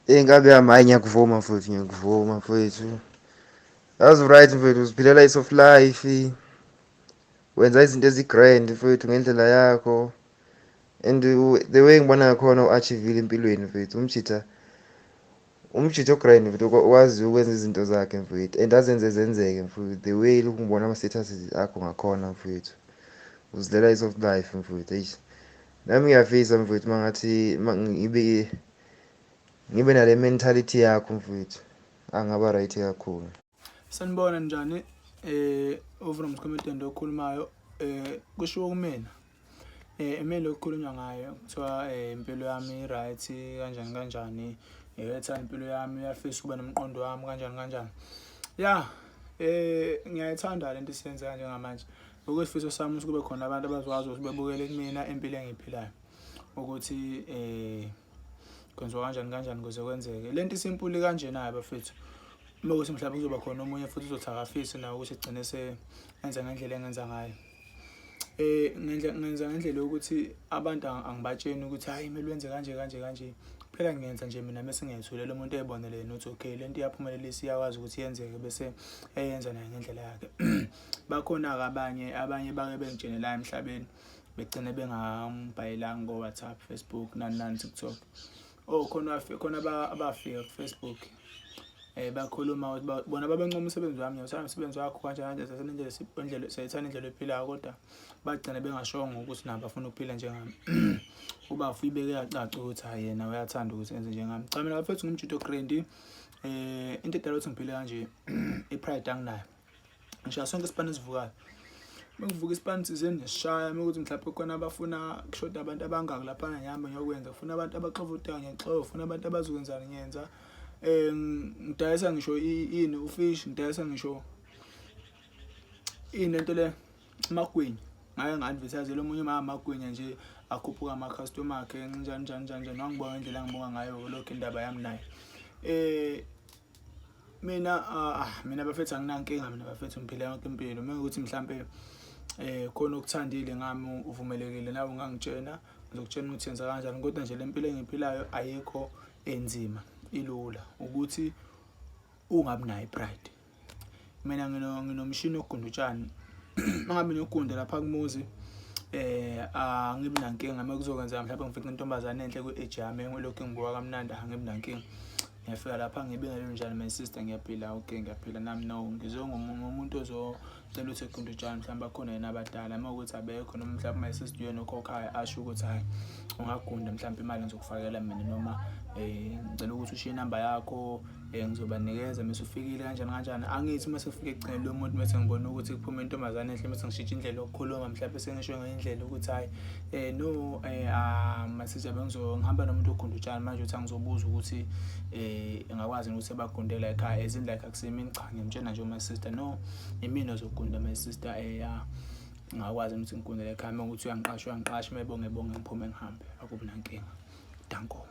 Ingabe yami hayi ngiyakuvuma mfowethu. That's right mfowethu, uziphilela i-soft life, wenza izinto ezi-grand mfowethu ngendlela yakho. And the way ngibona ngakhona u-achievile empilweni mfowethu, umjitho o-grand mfowethu, wazi ukwenza izinto zakhe mfowethu, and azenze zenzeke mfowethu. The way lokhu ngibona ama-status akho ngakhona mfowethu, uzilela i-soft life mfowethu. Eish, nami ngiyafisa mfowethu mangathi ngibe nale mentality yakho mfowethu, angaba right kakhulu. Sanibona njani? Vroms comedian okhulumayo. Kushiwo kumina. Imeli okukhulunywa ngayo kuthiwa impilo yami right kanjani kanjani. Uyathanda impilo yami, uyafisa ukuba nomqondo wami kanjani kanjani. Ya, ngiyayithanda lento esiyenzayo njengamanje. Ukuyisifiso sami ukuthi kube khona abantu abazokwazi ukuthi bebukele kumina impilo engiyiphilayo. Ukuthi kwenziwa kanjani kanjani kuze kwenzeke. Lento isimpuli kanjena bafethu. Ukuthi mhlawumbe kuzoba khona omunye futhi uzothakafisa nawe ukuthi egcine enza ngendlela engenza ngayo. Ngenza ngendlela yokuthi abantu angibatsheni ukuthi hayi kumele wenze kanje kanje kanje. Phela ngiyenza nje mina bese ngiyethulela umuntu eyibonele yena ukuthi okay lento iyaphumelelisa, iyakwazi ukuthi yenzeke bese eyenza naye ngendlela yakhe. Bakhona-ke abanye bake bengitshene la emhlabeni begcine bengangibhayelanga ko-WhatsApp, Facebook nani TikTok. Khona abafika ku-Facebook. Bakhuluma ukuthi bona babencoma umsebenzi wami, ngiyawuthanda umsebenzi wakho kanjani kanjani, sayithanda indlela ephilayo, kodwa bagcina bengashongo ukuthi nabo bafuna ukuphila njengami. Uba uyibeke yacaca ukuthi hayi yena uyathanda ukuthi enze njengami. Cha, mina bafethu ngumjito grand. Into edala ukuthi ngiphile kanje i-pride anginayo. Ngishaya sonke isipani esivukayo. Mengivuka isipani thizeni ngisishaya ukuthi mhlawumbe khona abafuna kushoda abantu abangaki laphana ngihamba ngiyokwenza. Ufuna abantu abaxovutayo ngiyexova, ufuna abantu abazokwenzani ngiyenza. Ngidayisa ngisho ufish, ngidayisa ngisho into le amagwinya. Ngaye nga-advertise lo munye amagwinya nje akhuphuka ama-customer akhe njani. Wangibona indlela ngibonga ngayo lokho indaba yami naye. Mina bafethu anginankinga, mina bafethu ngiphila yonke impilo. Mengukuthi mhlambe khona okuthandile ngami uvumelekile nawe ungangitshena, ngizokutshena ukuthi yenza kanjani, kodwa nje le mpilo engiyiphilayo ayikho enzima, ilula ukuthi ungabi nayo i-pride. Mina nginomshini wokugunda utshani. Mangabe ngiyogunda lapha kumuzi angibi nankinga. Mekuzokwenza mhlawumbe ngifica intombazane enhle ku-age yami engilokhu ngibuka kamnandi, angibi nankinga. Ngiyafika lapha ngibingelele njani my sister, ngiyaphila, okay ngiyaphila nami, no ngizomuntu ozocela ukuthi egunda utshani, mhlawumbe akhona yena abadala. Mawukuthi abekho noma mhlawumbe my sister uyena okhokhayo asho ukuthi hayi ungagunda mhlawumbe imali ngizokufakela mina, noma ngicela ukuthi ushiye inamba yakho ngizobanikeza mase ufikile kanjani kanjani. Angithi mase ufike egcineni lo muntu mase ngibona ukuthi kuphuma intombazane enhle, mase ngishintsha indlela yokukhuluma, mhlawumbe sengisho ngendlela ukuthi hayi no masiza ngihamba nomuntu ogunda utshani manje uthi angizobuza ukuthi engakwazi ukuthi sebagundela ekhaya ezini like akusemini. Cha, ngiyamtshena nje my sister no imina ozogunda my sister. Ngakwazi ukuthi ngigundele ekhaya, uma ukuthi uyangiqasha mayebonge ngiphume ngihambe, akubi nankinga. Danko.